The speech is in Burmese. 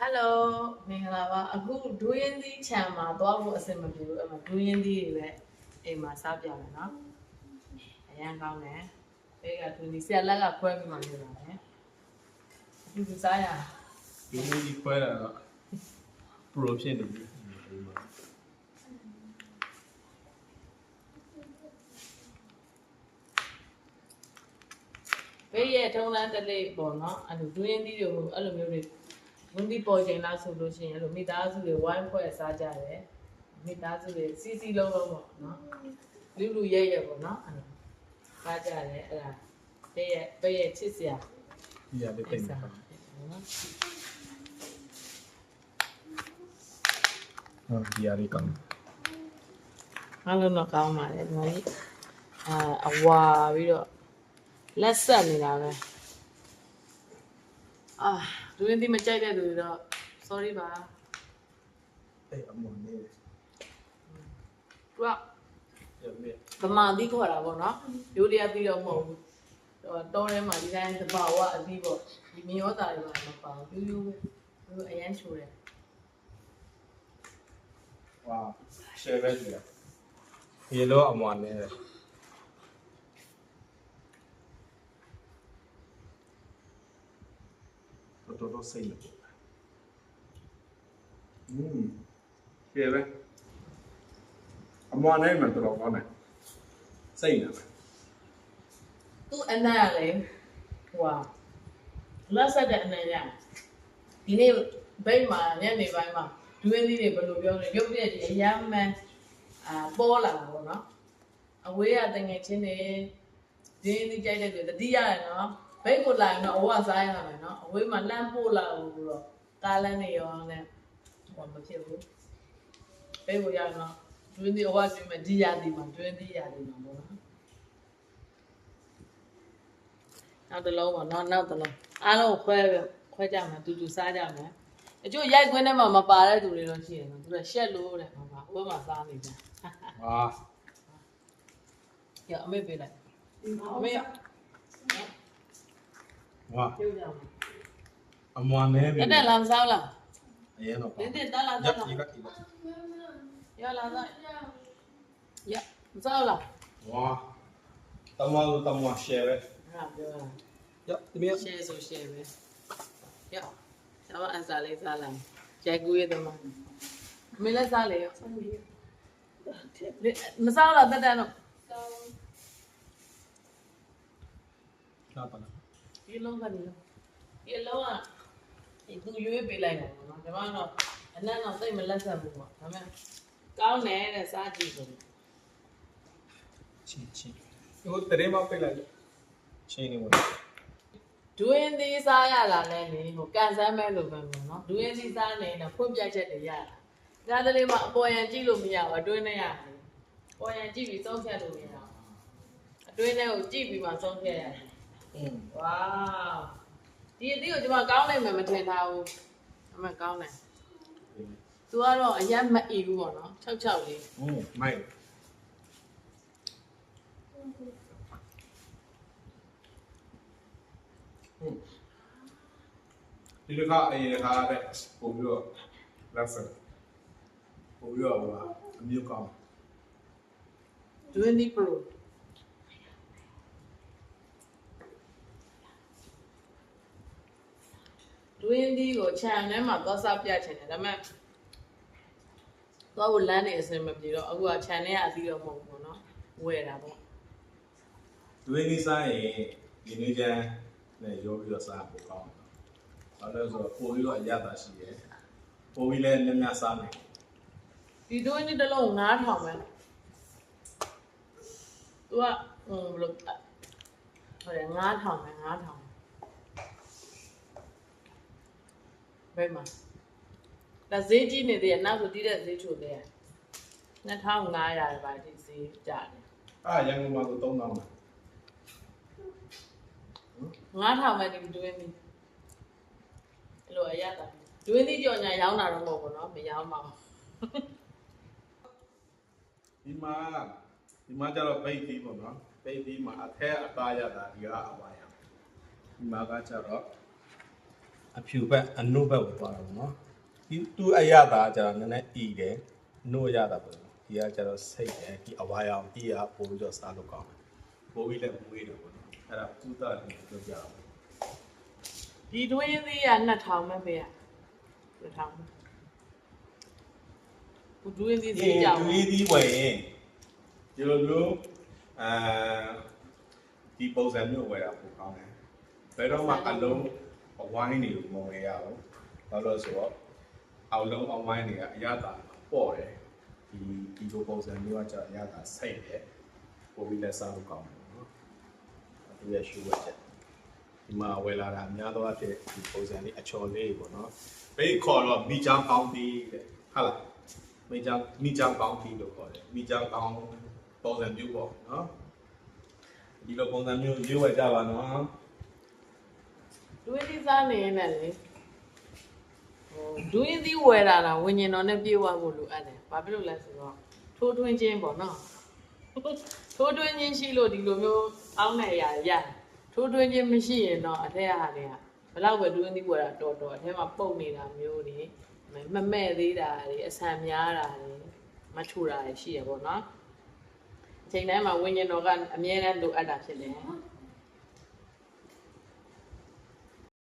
Hello မင်္ဂလာပါအခုဒူးရင်သီးခြံမှာသွားဖို့အဆင်မပြေဘူးအဲ့မှာဒူးရင်သီးတွေပဲအိမ်မှာစားပြမယ်နော်အရန်ကောင်းတယ်ဘေးကဒူးသီးဆရာလက်ကခွဲပြီးမှလုပ်တာလေအတူစားရဒီနေ့ဒီခွဲတာတော့ pro ဖြစ်နေပြီဘေးရဲ့ထုံးတန်းတလေးပေါ့နော်အဲ့လိုဒူးရင်သီးတွေကိုအဲ့လိုမျိုးတွေဝင်းသီးပေါ်ချိန်လားဆိုလို့ရှိရင်အဲ့လိုမိသားစုတွေဝိုင်းဖွဲ့စားကြတယ်မိသားစုတွေစီစီလုံးလုံးပေါ့နော်လူရဲရဲပေါ့နော်အဲ့လိုစားကြတယ်အဲ့ဒါဘေးရဲ့ချစ်စရာ ဒီရလေးတိတ်နေတာဟုတ်ဒီရလေးကောင်းအားလုံးတော့ကောင်းပါတယ်ဒီမှာကြီးအဝါပြီးတော့လက်ဆက်နေတာပဲဒူးရင်ဒီမကြိုက်တဲ့သူတွေတော့ sorry ပါအဲ့အမော်နေသူကဗမာသီးခေါ်တာပေါ့နော်ရိုးတရားပြီးတော့မဟုတ်ဘူးတောထဲမှာဒီတိုင်းတဘာဝအသီးပေါ့ဒီမြေဩသားတွေမှာမပါဘူးရိုးပဲအရန်ချိုးတယ်ဝါရှယ်ပဲကြည့်ရရေလောအမော်နေတော်စိတ်နေရှယ်ပဲအမော်နေမှတော်ကောင်းတယ်စိတ်နေပဲသူ့အနံ့လေဟိုလက်ဆက်တဲ့အနံ့ရဒီနေ့ဘိတ်မှာညနေပိုင်းမှာဒူးရင်သီးတွေဘယ်လိုပြောလဲရုပ်ရက်ကြီးအရမ်းမှန်ပေါ်လာတာပေါ့နော်အဝေးကတငယ်ချင်းတွေဒင်းသီးကြိုက်တဲ့တွေတတိယရယ်နော်ဘိတ်ကိုလာရင်တော့အဝစားရမယ်နော်အဝေးမှာလမ်းပို့လာလို့တော့ကားလမ်းတွေရောနဲ့ဟောမဖြစ်ဘူးဘိတ်ကိုရတော့ဒူးရင်သီးအဝကျွေးမယ်ဒီရသည်မှာဒူးရင်သီးရသည်မှာပေါ့နော်နောက်တစ်လုံးပေါ့နော်နောက်တစ်လုံးအားလုံးခွဲကြမှာတူတူစားကြမယ်အကျိုးရိုက်ခွင်းထဲမှာမပါတဲ့သူတွေတော့ရှိတယ်နော်သူကရှက်လို့တဲ့မှာဘိုးမှာစားနေကြဟာရအမေပေးလိုက်အမေဝါပြုတ်ကြအောင်အမော်နေပြီတက်လာမစားလားအရင်တော့တင်းတက်လာရတက်လာဒီကတိရလာစားရမစားလားဝါတမရှယ်ပဲဟာပြောတာရဒီမြေရှယ်ဆိုရှယ်ပဲရတော့အစားလေးစားလိုက်ကြိုက်ကူးရတဲ့မှာအမေလည်းစားလေရောမစားလားတက်တော့စားပါလားဒီလုံးကနေဒီလုံးကသူရွေးပေးလိုက်တယ်နော်ဒီမှာတော့အနံ့တော့သိမလက်ဆက်ဘူးပေါ့ဒါပေမဲ့ကောင်းတယ်တဲ့စားကြည့်ဆိုချင်းဟိုတရေမပိတ်လိုက်ချင်းနေဝင်ဒူးရင်သီးစားရတာလည်းလေဟိုကန်ဆန်းမဲလို့ပဲပေါ့နော်ဒူးရင်သီးစားနေတာဖွင့်ပြချက်တွေရတာဒါတလေးမှအပေါ်ရန်ကြည့်လို့မရဘူးအတွင်းနဲ့ရတယ်ပေါ်ရန်ကြည့်ပြီးသုံးဖြတ်လို့မရဘူးအတွင်းနဲ့ကိုကြည့်ပြီးမှသုံးဖြတ်ရတယ်ဝါဒီအသီးကိုကျွန်မကောင်းနိုင်မယ်မထင်ထားဘူးအမှကောင်းတယ်သူကတော့အရက်မအီဘူးပေါ့နော်66လေးမိုက်ဒီတစ်ခါအရင်တစ်ခါတဲ့ပို့ပြီးတော့လက်ဆက်ပို့ပြီးတော့အမျိုးကောင်း20 Pro 20ကိုခြံထဲမှာသွားစားပြချင်တယ်ဒါပေမဲ့သွားဖို့လမ်းနေအစင်မပြေတော့အခုကခြံထဲကအပြီးတော့မဟုတ်ဘူးเนาะဝယ်တာပေါ့20စားရင်ဒီနေ့ကျန်နဲ့ရောပြီးတော့စားဖို့ကောင်းတယ်ဘာလို့လဲဆိုတော့ပို့ပြီးတော့အရသာရှိတယ်ပို့ပြီးလည်းနည်းနည်းစားမယ်ဒီ20တစ်လုံး9000ပဲသူကဘယ်လိုဟို9000ပဲ9000ဘယ်မှာဒါဈေးကြီးနေသေးတယ်နောက်ဆိုတီးတဲ့ဈေးချိုသေးတယ်2500ပဲဒီဈေးကြတယ်ရန်ကုန်မှာဆို3000ပါ9000ပဲဒီ20အဲ့လိုအရတာ20ကြော်ညာရောင်းတာတော့မဟုတ်ဘူးเนาะမရောင်းပါဘူးဒီမှာကျတော့ပိတ်ပြီးပေါ့နော်ပိတ်ပြီးမှာအထက်အသားရတာဒီကအပါရဒီမှာကကျတော့ အဖြူဘက်အနုဘက်ကိုသွားတာပေါ့နော်ဒီသူ့အရသာကျတော့နည်းနည်းဤတယ်နှုတ်ရတာပေါ့ဒီကကျတော့စိတ်တယ်ဒီအဝါရောင်ဒီကပို့ပြီးတော့စားလို့ကောင်းတယ်ပို့ပြီးလည်းမွေးတယ်ပေါ့နော်အဲ့ဒါသူ့သားလေးပြောပြအောင် ဒီတွင်းသေးက2000ပဲပေးရ2000ဘူးတွင်းသေးသေးကြောင် ဒူးသီးဝယ်ရင်ဒီလိုမျိုးဒီပုံစံမျိုးဝယ်တာပိုကောင်းတယ်ဘယ်တော့မှအလုံးအဝိုင်းတွေကိုမဝယ်ရဘူးဘာလို့လဲဆိုတော့အောက်လုံးအဝိုင်းတွေကအရသာပေါ့တယ်ဒီလိုပုံစံမျိုးကကျအရသာစိတ်တယ်ပို့ပြီးလက်စားလို့ကောင်းတယ်နော်ဒီရရှိဝတ်ချက်ဒီမှာဝယ်လာတာအများသောအားဖြင့်ဒီပုံစံလေးအချော်လေးပေါ့နော်ဘေးခေါ်တော့မိချောင်းကောင်းပြီးတဲ့ဟုတ်လားမိချောင်းကောင်းပြီးလို့ခေါ်တယ်မိချောင်းကောင်းပုံစံမျိုးပေါ့နော်ဒီလိုပုံစံမျိုးရွေးဝယ်ကြပါနော် တွင်းသေးစားနေနေလေတွင်းသေးဝယ်တာလားဝิญဉ်တော်နဲ့ပြေးသွားဖို့လိုအပ်တယ်ဘာဖြစ်လို့လဲဆိုတော့ထိုးထွင်းခြင်းပေါ့နော်ထိုးထွင်းခြင်းရှိလို့ဒီလိုမျိုးအောင်းနေရရထိုးထွင်းခြင်းမရှိရင်တော့အထက်ကဟာတွေကဘလောက်ပဲတွင်းသေးဝယ်တာတော်တော်အထက်မှာပုတ်နေတာမျိုးတွေမမဲ့သေးတာတွေအဆန်များတာတွေမထူတာတွေရှိရပေါ့နော်အချိန်တိုင်းမှာဝิญဉ်တော်ကအမြဲတမ်းလိုအပ်တာဖြစ်တယ်